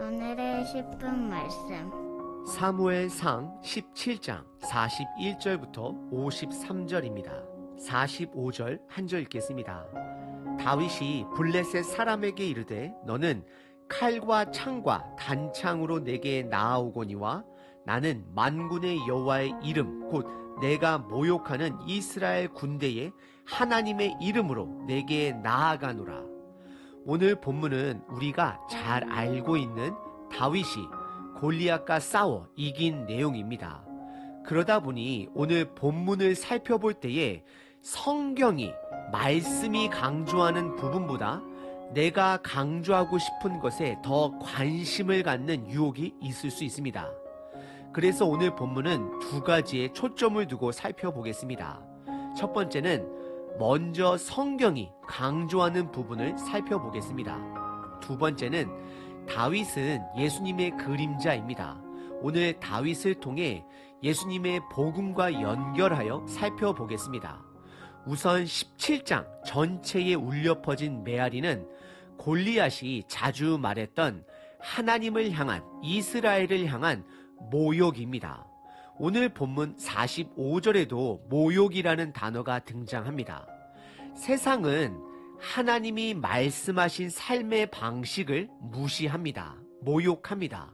오늘의 10분 말씀. 사무엘상 17장 41절부터 53절입니다. 45절 한 절 읽겠습니다. 다윗이 블레셋 사람에게 이르되 너는 칼과 창과 단창으로 내게 나아오거니와 나는 만군의 여호와의 이름 곧 내가 모욕하는 이스라엘 군대의 하나님의 이름으로 내게 나아가노라. 오늘 본문은 우리가 잘 알고 있는 다윗이 골리앗과 싸워 이긴 내용입니다. 그러다 보니 오늘 본문을 살펴볼 때에 성경이 말씀이 강조하는 부분보다 내가 강조하고 싶은 것에 더 관심을 갖는 유혹이 있을 수 있습니다. 그래서 오늘 본문은 두 가지에 초점을 두고 살펴보겠습니다. 첫 번째는 먼저 성경이 강조하는 부분을 살펴보겠습니다. 두 번째는 다윗은 예수님의 그림자입니다. 오늘 다윗을 통해 예수님의 복음과 연결하여 살펴보겠습니다. 우선 17장 전체에 울려 퍼진 메아리는 골리앗이 자주 말했던 하나님을 향한, 이스라엘을 향한 모욕입니다. 오늘 본문 45절에도 모욕이라는 단어가 등장합니다. 세상은 하나님이 말씀하신 삶의 방식을 무시합니다. 모욕합니다.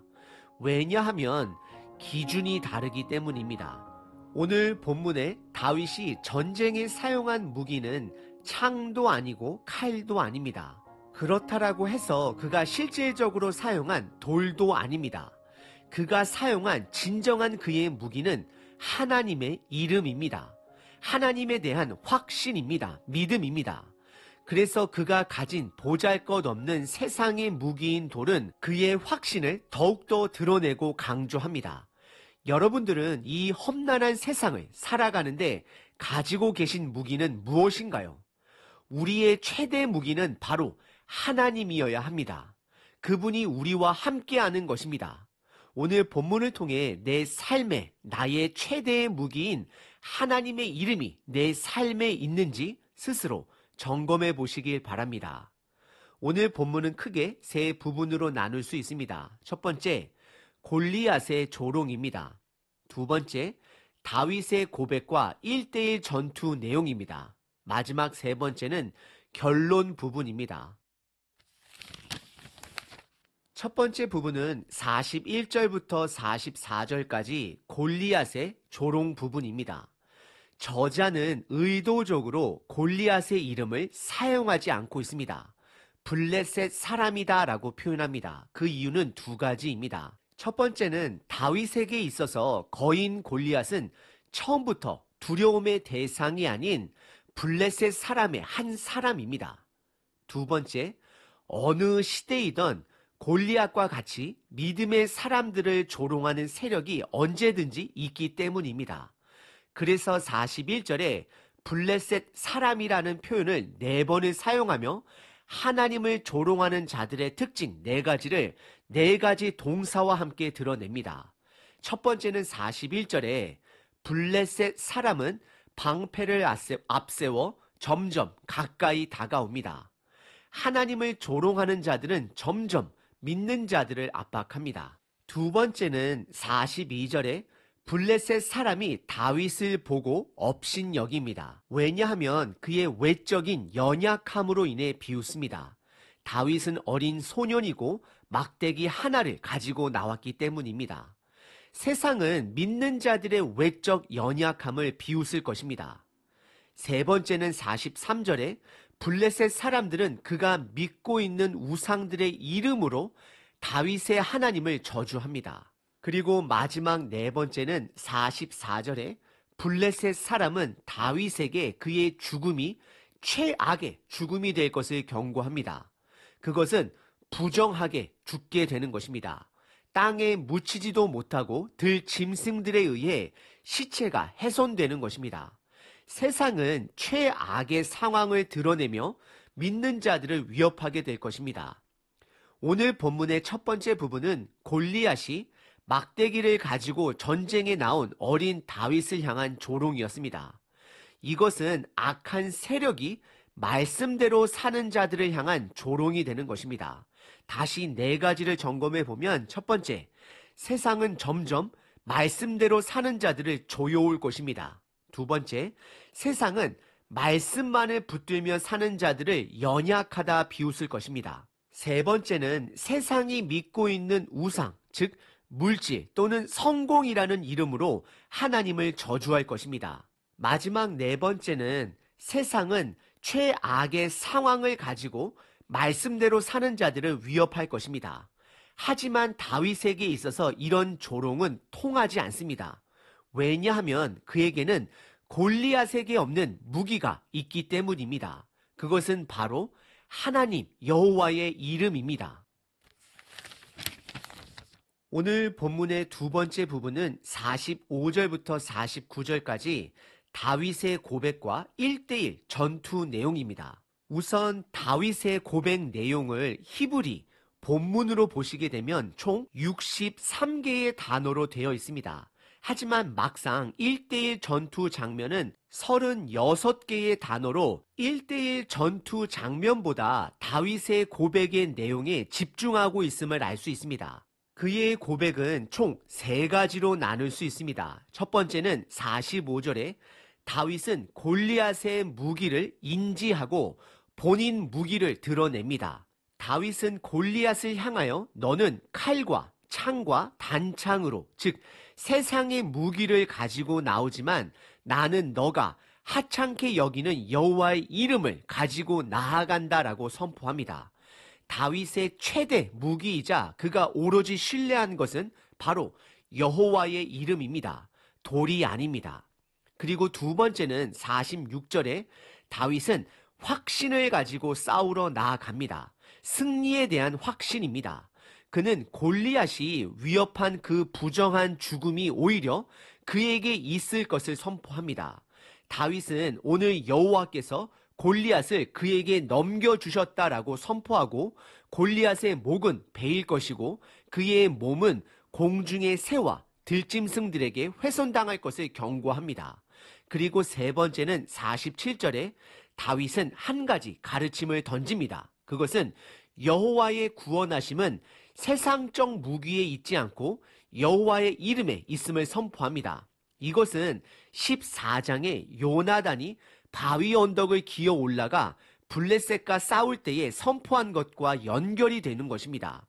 왜냐하면 기준이 다르기 때문입니다. 오늘 본문에 다윗이 전쟁에 사용한 무기는 창도 아니고 칼도 아닙니다. 그렇다라고 해서 그가 실질적으로 사용한 돌도 아닙니다. 그가 사용한 진정한 그의 무기는 하나님의 이름입니다. 하나님에 대한 확신입니다. 믿음입니다. 그래서 그가 가진 보잘것없는 세상의 무기인 돌은 그의 확신을 더욱더 드러내고 강조합니다. 여러분들은 이 험난한 세상을 살아가는데 가지고 계신 무기는 무엇인가요? 우리의 최대 무기는 바로 하나님이어야 합니다. 그분이 우리와 함께하는 것입니다. 오늘 본문을 통해 내 삶에 나의 최대의 무기인 하나님의 이름이 내 삶에 있는지 스스로 점검해 보시길 바랍니다. 오늘 본문은 크게 세 부분으로 나눌 수 있습니다. 첫 번째, 골리앗의 조롱입니다. 두 번째, 다윗의 고백과 1대1 전투 내용입니다. 마지막 세 번째는 결론 부분입니다. 첫 번째 부분은 41절부터 44절까지 골리앗의 조롱 부분입니다. 저자는 의도적으로 골리앗의 이름을 사용하지 않고 있습니다. 블레셋 사람이다 라고 표현합니다. 그 이유는 두 가지입니다. 첫 번째는 다윗에게 있어서 거인 골리앗은 처음부터 두려움의 대상이 아닌 블레셋 사람의 한 사람입니다. 두 번째, 어느 시대이던 골리앗과 같이 믿음의 사람들을 조롱하는 세력이 언제든지 있기 때문입니다. 그래서 41절에 블레셋 사람이라는 표현을 4번을 사용하며 하나님을 조롱하는 자들의 특징 4가지를 4가지 동사와 함께 드러냅니다. 첫 번째는 41절에 블레셋 사람은 방패를 앞세워 점점 가까이 다가옵니다. 하나님을 조롱하는 자들은 점점 믿는 자들을 압박합니다. 두 번째는 42절에 블레셋 사람이 다윗을 보고 업신여깁니다. 왜냐하면 그의 외적인 연약함으로 인해 비웃습니다. 다윗은 어린 소년이고 막대기 하나를 가지고 나왔기 때문입니다. 세상은 믿는 자들의 외적 연약함을 비웃을 것입니다. 세 번째는 43절에 블레셋 사람들은 그가 믿고 있는 우상들의 이름으로 다윗의 하나님을 저주합니다. 그리고 마지막 4번째는 44절에 블레셋 사람은 다윗에게 그의 죽음이 최악의 죽음이 될 것을 경고합니다. 그것은 부정하게 죽게 되는 것입니다. 땅에 묻히지도 못하고 들 짐승들에 의해 시체가 훼손되는 것입니다. 세상은 최악의 상황을 드러내며 믿는 자들을 위협하게 될 것입니다. 오늘 본문의 첫 번째 부분은 골리앗이 막대기를 가지고 전쟁에 나온 어린 다윗을 향한 조롱이었습니다. 이것은 악한 세력이 말씀대로 사는 자들을 향한 조롱이 되는 것입니다. 다시 네 가지를 점검해 보면 첫 번째, 세상은 점점 말씀대로 사는 자들을 조여올 것입니다. 두 번째, 세상은 말씀만을 붙들며 사는 자들을 연약하다 비웃을 것입니다. 세 번째는 세상이 믿고 있는 우상, 즉 물질 또는 성공이라는 이름으로 하나님을 저주할 것입니다. 마지막 네 번째는 세상은 최악의 상황을 가지고 말씀대로 사는 자들을 위협할 것입니다. 하지만 다윗에게 있어서 이런 조롱은 통하지 않습니다. 왜냐하면 그에게는 골리앗에게 없는 무기가 있기 때문입니다. 그것은 바로 하나님 여호와의 이름입니다. 오늘 본문의 두 번째 부분은 45절부터 49절까지 다윗의 고백과 1:1 전투 내용입니다. 우선 다윗의 고백 내용을 히브리 본문으로 보시게 되면 총 63개의 단어로 되어 있습니다. 하지만 막상 1:1 전투 장면은 36개의 단어로 1:1 전투 장면보다 다윗의 고백의 내용에 집중하고 있음을 알 수 있습니다. 그의 고백은 총 3가지로 나눌 수 있습니다. 첫 번째는 45절에 다윗은 골리앗의 무기를 인지하고 본인 무기를 드러냅니다. 다윗은 골리앗을 향하여 너는 칼과 창과 단창으로, 즉 세상의 무기를 가지고 나오지만 나는 너가 하찮게 여기는 여호와의 이름을 가지고 나아간다라고 선포합니다. 다윗의 최대 무기이자 그가 오로지 신뢰한 것은 바로 여호와의 이름입니다. 돌이 아닙니다. 그리고 두 번째는 46절에 다윗은 확신을 가지고 싸우러 나아갑니다. 승리에 대한 확신입니다. 그는 골리앗이 위협한 그 부정한 죽음이 오히려 그에게 있을 것을 선포합니다. 다윗은 오늘 여호와께서 골리앗을 그에게 넘겨주셨다라고 선포하고 골리앗의 목은 베일 것이고 그의 몸은 공중의 새와 들짐승들에게 훼손당할 것을 경고합니다. 그리고 세 번째는 47절에 다윗은 한 가지 가르침을 던집니다. 그것은 여호와의 구원하심은 세상적 무기에 있지 않고 여호와의 이름에 있음을 선포합니다. 이것은 14장에 요나단이 바위 언덕을 기어 올라가 블레셋과 싸울 때에 선포한 것과 연결이 되는 것입니다.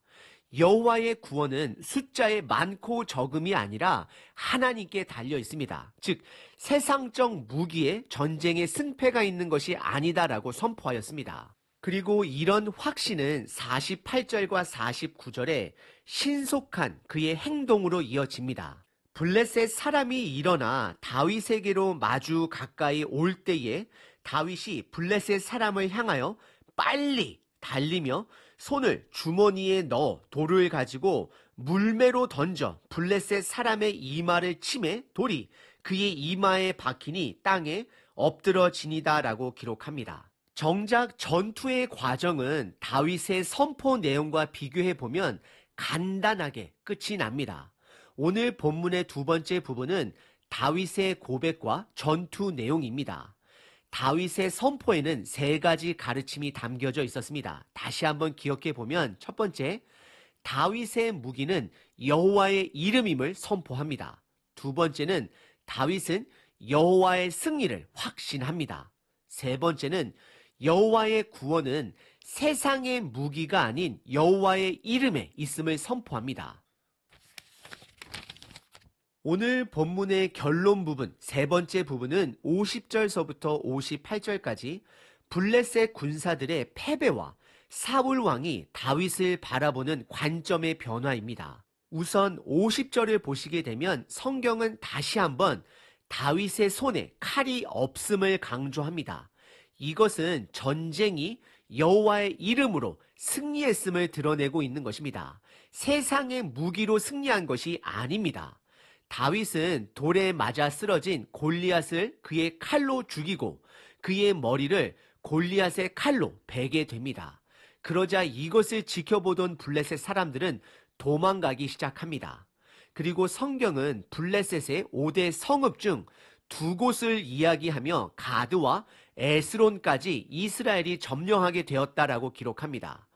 여호와의 구원은 숫자의 많고 적음이 아니라 하나님께 달려 있습니다. 즉 세상적 무기에 전쟁의 승패가 있는 것이 아니다라고 선포하였습니다. 그리고 이런 확신은 48절과 49절에 신속한 그의 행동으로 이어집니다. 블레셋 사람이 일어나 다윗에게로 마주 가까이 올 때에 다윗이 블레셋 사람을 향하여 빨리 달리며 손을 주머니에 넣어 돌을 가지고 물매로 던져 블레셋 사람의 이마를 치매 돌이 그의 이마에 박히니 땅에 엎드러지니다라고 기록합니다. 정작 전투의 과정은 다윗의 선포 내용과 비교해 보면 간단하게 끝이 납니다. 오늘 본문의 두 번째 부분은 다윗의 고백과 전투 내용입니다. 다윗의 선포에는 3가지 가르침이 담겨져 있었습니다. 다시 한번 기억해 보면 첫 번째, 다윗의 무기는 여호와의 이름임을 선포합니다. 두 번째는 다윗은 여호와의 승리를 확신합니다. 세 번째는 여호와의 구원은 세상의 무기가 아닌 여호와의 이름에 있음을 선포합니다. 오늘 본문의 결론 부분, 세 번째 부분은 50절서부터 58절까지 블레셋 군사들의 패배와 사울 왕이 다윗을 바라보는 관점의 변화입니다. 우선 50절을 보시게 되면 성경은 다시 한번 다윗의 손에 칼이 없음을 강조합니다. 이것은 전쟁이 여호와의 이름으로 승리했음을 드러내고 있는 것입니다. 세상의 무기로 승리한 것이 아닙니다. 다윗은 돌에 맞아 쓰러진 골리앗을 그의 칼로 죽이고 그의 머리를 골리앗의 칼로 베게 됩니다. 그러자 이것을 지켜보던 블레셋 사람들은 도망가기 시작합니다. 그리고 성경은 블레셋의 5대 성읍 중 2곳을 이야기하며 가드와 에스론까지 이스라엘이 점령하게 되었다라고 기록합니다.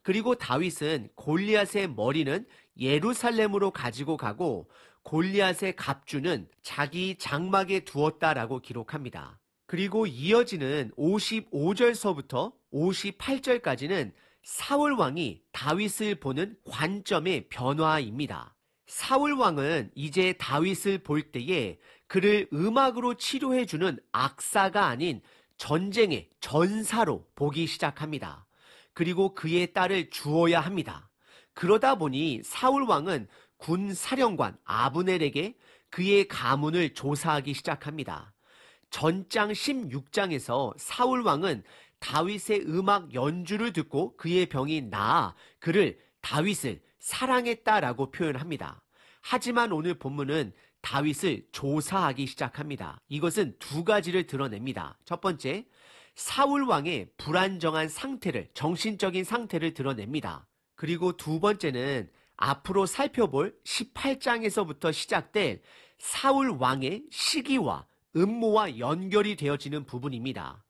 그리고 다윗은 골리앗의 머리는 예루살렘으로 가지고 가고 골리앗의 갑주는 자기 장막에 두었다라고 기록합니다. 그리고 이어지는 55절서부터 58절까지는 사울 왕이 다윗을 보는 관점의 변화입니다. 사울 왕은 이제 다윗을 볼 때에 그를 음악으로 치료해주는 악사가 아닌 전쟁의 전사로 보기 시작합니다. 그리고 그의 딸을 주어야 합니다. 그러다 보니 사울 왕은 군 사령관 아브넬에게 그의 가문을 조사하기 시작합니다. 전장 16장에서 사울 왕은 다윗의 음악 연주를 듣고 그의 병이 나아 그를 다윗을 사랑했다라고 표현합니다. 하지만 오늘 본문은 다윗을 조사하기 시작합니다. 이것은 두 가지를 드러냅니다. 첫 번째, 사울 왕의 불안정한 상태를, 정신적인 상태를 드러냅니다. 그리고 두 번째는 앞으로 살펴볼 18장에서부터 시작될 사울 왕의 시기와 음모와 연결이 되어지는 부분입니다.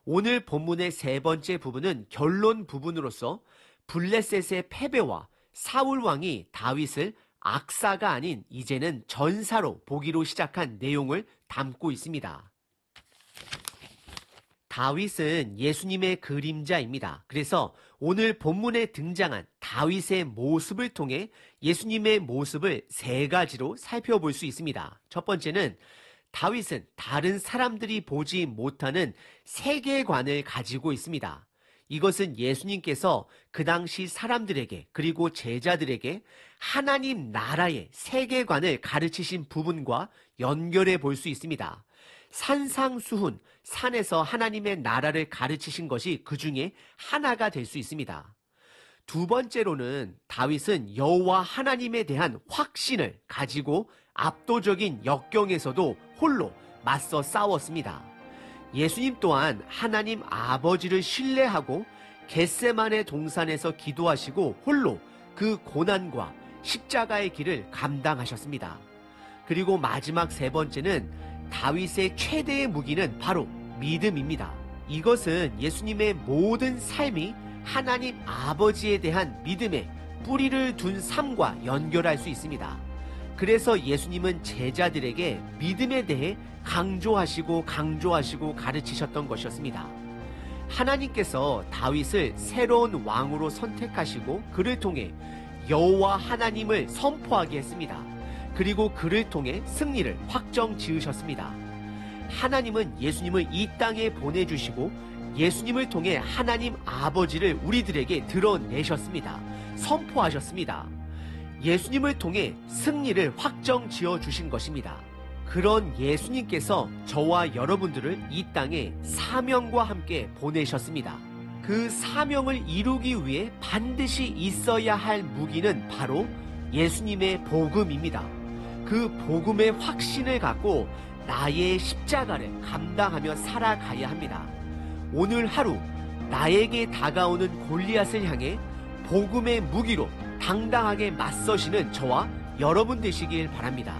오늘 본문의 세 번째 부분은 결론 부분으로서 블레셋의 패배와 사울 왕이 다윗을 악사가 아닌 이제는 전사로 보기로 시작한 내용을 담고 있습니다. 다윗은 예수님의 그림자입니다. 그래서 오늘 본문에 등장한 다윗의 모습을 통해 예수님의 모습을 세 가지로 살펴볼 수 있습니다. 첫 번째는 다윗은 다른 사람들이 보지 못하는 세계관을 가지고 있습니다. 이것은 예수님께서 그 당시 사람들에게 그리고 제자들에게 하나님 나라의 세계관을 가르치신 부분과 연결해 볼 수 있습니다. 산상수훈, 산에서 하나님의 나라를 가르치신 것이 그 중에 하나가 될 수 있습니다. 두 번째로는 다윗은 여호와 하나님에 대한 확신을 가지고 압도적인 역경에서도 홀로 맞서 싸웠습니다. 예수님 또한 하나님 아버지를 신뢰하고 겟세마네 동산에서 기도하시고 홀로 그 고난과 십자가의 길을 감당하셨습니다. 그리고 마지막 세 번째는 다윗의 최대의 무기는 바로 믿음입니다. 이것은 예수님의 모든 삶이 하나님 아버지에 대한 믿음에 뿌리를 둔 삶과 연결할 수 있습니다. 그래서 예수님은 제자들에게 믿음에 대해 강조하시고 가르치셨던 것이었습니다. 하나님께서 다윗을 새로운 왕으로 선택하시고 그를 통해 여호와 하나님을 선포하게 했습니다. 그리고 그를 통해 승리를 확정 지으셨습니다. 하나님은 예수님을 이 땅에 보내주시고 예수님을 통해 하나님 아버지를 우리들에게 드러내셨습니다. 선포하셨습니다. 예수님을 통해 승리를 확정 지어 주신 것입니다. 그런 예수님께서 저와 여러분들을 이 땅에 사명과 함께 보내셨습니다. 그 사명을 이루기 위해 반드시 있어야 할 무기는 바로 예수님의 복음입니다. 그 복음의 확신을 갖고 나의 십자가를 감당하며 살아가야 합니다. 오늘 하루 나에게 다가오는 골리앗을 향해 복음의 무기로 당당하게 맞서시는 저와 여러분 되시길 바랍니다.